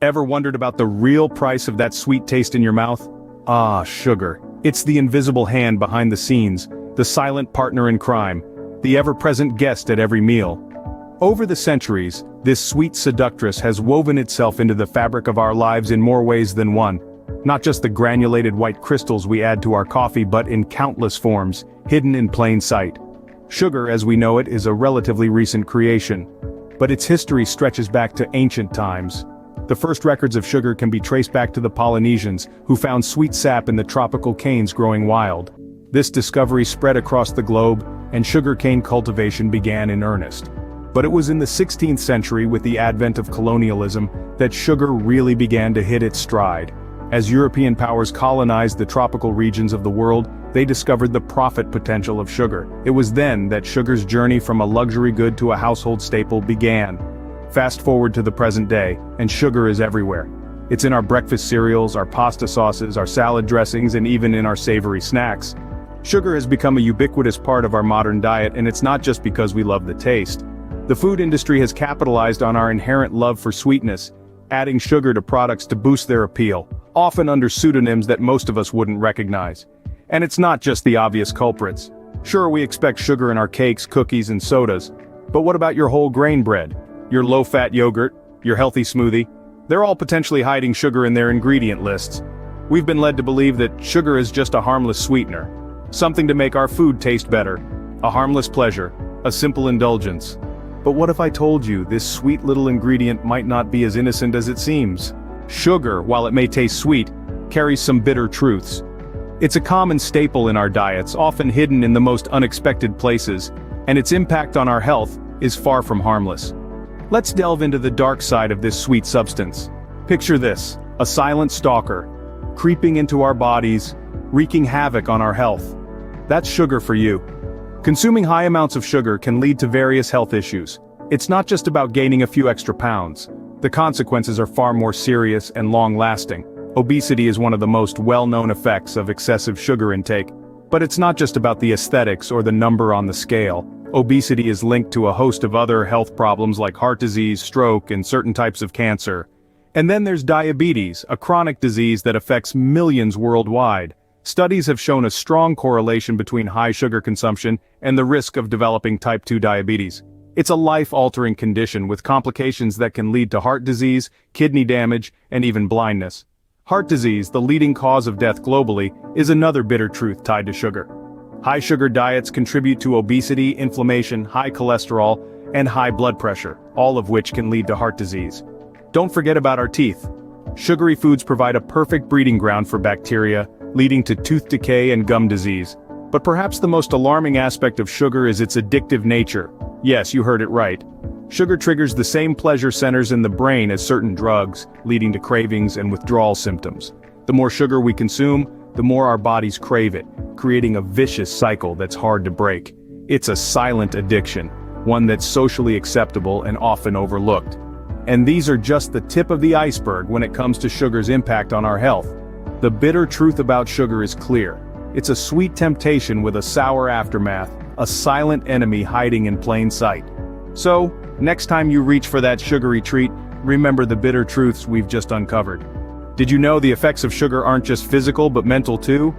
Ever wondered about the real price of that sweet taste in your mouth? Ah, sugar. It's the invisible hand behind the scenes, the silent partner in crime, the ever-present guest at every meal. Over the centuries, this sweet seductress has woven itself into the fabric of our lives in more ways than one. Not just the granulated white crystals we add to our coffee, but in countless forms, hidden in plain sight. Sugar, as we know it, is a relatively recent creation. But its history stretches back to ancient times. The first records of sugar can be traced back to the Polynesians, who found sweet sap in the tropical canes growing wild. This discovery spread across the globe, and sugarcane cultivation began in earnest. But it was in the 16th century, with the advent of colonialism, that sugar really began to hit its stride. As European powers colonized the tropical regions of the world, they discovered the profit potential of sugar. It was then that sugar's journey from a luxury good to a household staple began. Fast forward to the present day, and sugar is everywhere. It's in our breakfast cereals, our pasta sauces, our salad dressings, and even in our savory snacks. Sugar has become a ubiquitous part of our modern diet, and it's not just because we love the taste. The food industry has capitalized on our inherent love for sweetness, adding sugar to products to boost their appeal, often under pseudonyms that most of us wouldn't recognize. And it's not just the obvious culprits. Sure, we expect sugar in our cakes, cookies, and sodas. But what about your whole grain bread? Your low-fat yogurt? Your healthy smoothie? They're all potentially hiding sugar in their ingredient lists. We've been led to believe that sugar is just a harmless sweetener. Something to make our food taste better. A harmless pleasure. A simple indulgence. But what if I told you this sweet little ingredient might not be as innocent as it seems? Sugar, while it may taste sweet, carries some bitter truths. It's a common staple in our diets, often hidden in the most unexpected places, and its impact on our health is far from harmless. Let's delve into the dark side of this sweet substance. Picture this, a silent stalker, creeping into our bodies, wreaking havoc on our health. That's sugar for you. Consuming high amounts of sugar can lead to various health issues. It's not just about gaining a few extra pounds. The consequences are far more serious and long-lasting. Obesity is one of the most well-known effects of excessive sugar intake. But it's not just about the aesthetics or the number on the scale. Obesity is linked to a host of other health problems like heart disease, stroke, and certain types of cancer. And then there's diabetes, a chronic disease that affects millions worldwide. Studies have shown a strong correlation between high sugar consumption and the risk of developing type 2 diabetes. It's a life-altering condition with complications that can lead to heart disease, kidney damage, and even blindness. Heart disease, the leading cause of death globally, is another bitter truth tied to sugar. High sugar diets contribute to obesity, inflammation, high cholesterol, and high blood pressure, all of which can lead to heart disease. Don't forget about our teeth. Sugary foods provide a perfect breeding ground for bacteria, leading to tooth decay and gum disease. But perhaps the most alarming aspect of sugar is its addictive nature. Yes, you heard it right. Sugar triggers the same pleasure centers in the brain as certain drugs, leading to cravings and withdrawal symptoms. The more sugar we consume, the more our bodies crave it, creating a vicious cycle that's hard to break. It's a silent addiction, one that's socially acceptable and often overlooked. And these are just the tip of the iceberg when it comes to sugar's impact on our health. The bitter truth about sugar is clear. It's a sweet temptation with a sour aftermath, a silent enemy hiding in plain sight. So, next time you reach for that sugary treat, remember the bitter truths we've just uncovered. Did you know the effects of sugar aren't just physical but mental too?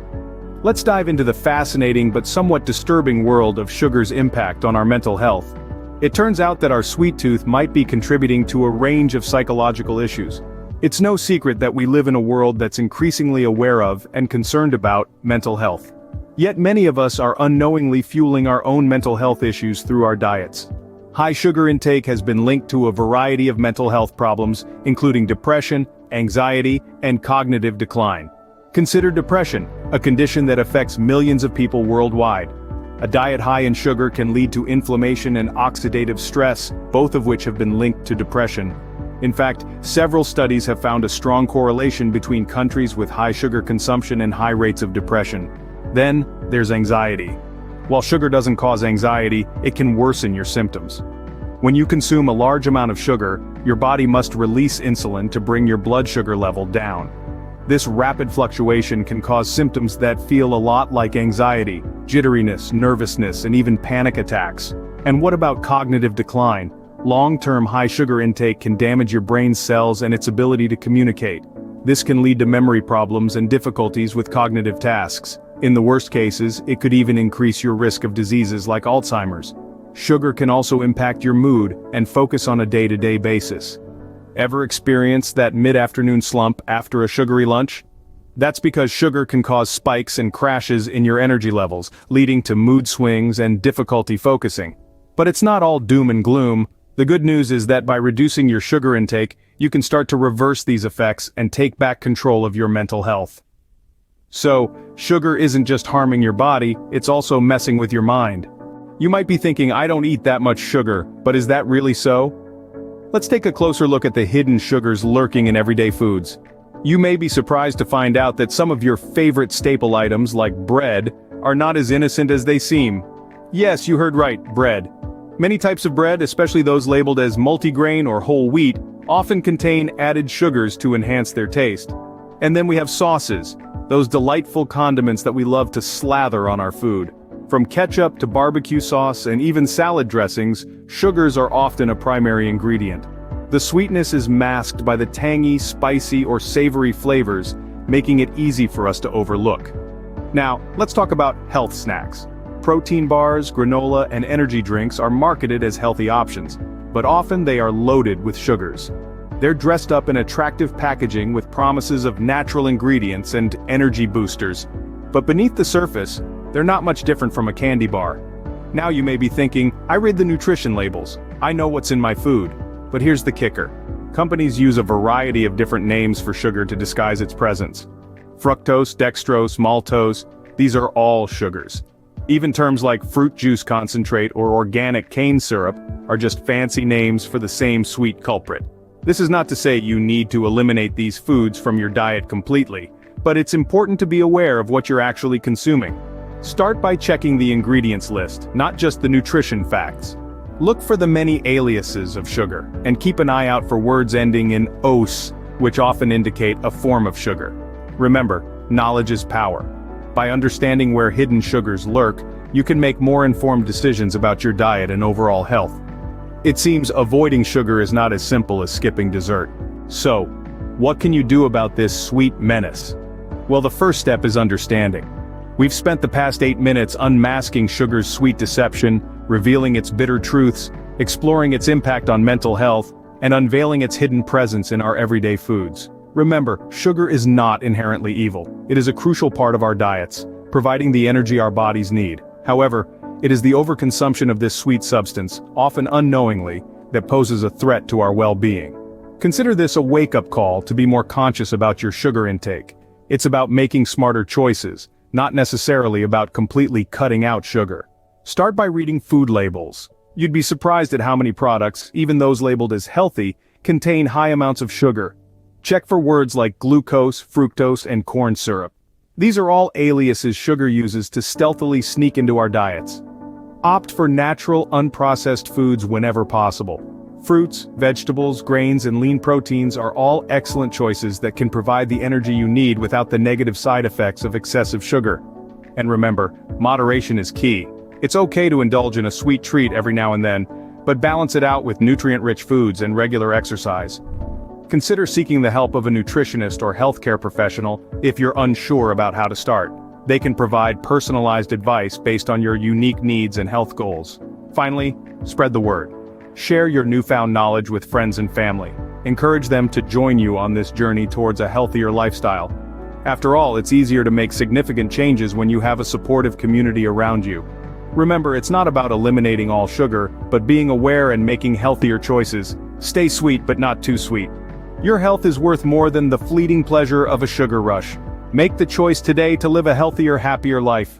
Let's dive into the fascinating but somewhat disturbing world of sugar's impact on our mental health. It turns out that our sweet tooth might be contributing to a range of psychological issues. It's no secret that we live in a world that's increasingly aware of and concerned about mental health. Yet many of us are unknowingly fueling our own mental health issues through our diets. High sugar intake has been linked to a variety of mental health problems, including depression, anxiety, and cognitive decline. Consider depression, a condition that affects millions of people worldwide. A diet high in sugar can lead to inflammation and oxidative stress, both of which have been linked to depression. In fact, several studies have found a strong correlation between countries with high sugar consumption and high rates of depression. Then, there's anxiety. While sugar doesn't cause anxiety, it can worsen your symptoms. When you consume a large amount of sugar, your body must release insulin to bring your blood sugar level down. This rapid fluctuation can cause symptoms that feel a lot like anxiety, jitteriness, nervousness, and even panic attacks. And what about cognitive decline? long-term high sugar intake can damage your brain's cells and its ability to communicate. This can lead to memory problems and difficulties with cognitive tasks. In the worst cases, it could even increase your risk of diseases like Alzheimer's. Sugar can also impact your mood and focus on a day-to-day basis. Ever experienced that mid-afternoon slump after a sugary lunch? That's because sugar can cause spikes and crashes in your energy levels, leading to mood swings and difficulty focusing. But it's not all doom and gloom. The good news is that by reducing your sugar intake, you can start to reverse these effects and take back control of your mental health. So, sugar isn't just harming your body, it's also messing with your mind. You might be thinking, I don't eat that much sugar, but is that really so? Let's take a closer look at the hidden sugars lurking in everyday foods. You may be surprised to find out that some of your favorite staple items like bread are not as innocent as they seem. Yes, you heard right, bread. Many types of bread, especially those labeled as multigrain or whole wheat, often contain added sugars to enhance their taste. And then we have sauces, those delightful condiments that we love to slather on our food. From ketchup to barbecue sauce and even salad dressings, sugars are often a primary ingredient. The sweetness is masked by the tangy, spicy, or savory flavors, making it easy for us to overlook. Now, let's talk about health snacks. Protein bars, granola, and energy drinks are marketed as healthy options, but often they are loaded with sugars. They're dressed up in attractive packaging with promises of natural ingredients and energy boosters. But beneath the surface, they're not much different from a candy bar. Now you may be thinking, I read the nutrition labels, I know what's in my food. But here's the kicker. Companies use a variety of different names for sugar to disguise its presence. Fructose, dextrose, maltose, these are all sugars. Even terms like fruit juice concentrate or organic cane syrup are just fancy names for the same sweet culprit. This is not to say you need to eliminate these foods from your diet completely, but it's important to be aware of what you're actually consuming. Start by checking the ingredients list, not just the nutrition facts. Look for the many aliases of sugar, and keep an eye out for words ending in "ose", which often indicate a form of sugar. Remember, knowledge is power. By understanding where hidden sugars lurk, you can make more informed decisions about your diet and overall health. It seems avoiding sugar is not as simple as skipping dessert. So, what can you do about this sweet menace? Well, the first step is understanding. We've spent the past 8 minutes unmasking sugar's sweet deception, revealing its bitter truths, exploring its impact on mental health, and unveiling its hidden presence in our everyday foods. Remember, sugar is not inherently evil. It is a crucial part of our diets, providing the energy our bodies need. However, it is the overconsumption of this sweet substance, often unknowingly, that poses a threat to our well-being. Consider this a wake-up call to be more conscious about your sugar intake. It's about making smarter choices, not necessarily about completely cutting out sugar. Start by reading food labels. You'd be surprised at how many products, even those labeled as healthy, contain high amounts of sugar. Check for words like glucose, fructose, and corn syrup. These are all aliases sugar uses to stealthily sneak into our diets. Opt for natural, unprocessed foods whenever possible. Fruits, vegetables, grains, and lean proteins are all excellent choices that can provide the energy you need without the negative side effects of excessive sugar. And remember, moderation is key. It's okay to indulge in a sweet treat every now and then, but balance it out with nutrient-rich foods and regular exercise. Consider seeking the help of a nutritionist or healthcare professional if you're unsure about how to start. They can provide personalized advice based on your unique needs and health goals. Finally, spread the word. Share your newfound knowledge with friends and family. Encourage them to join you on this journey towards a healthier lifestyle. After all, it's easier to make significant changes when you have a supportive community around you. Remember, it's not about eliminating all sugar, but being aware and making healthier choices. Stay sweet but not too sweet. Your health is worth more than the fleeting pleasure of a sugar rush. Make the choice today to live a healthier, happier life.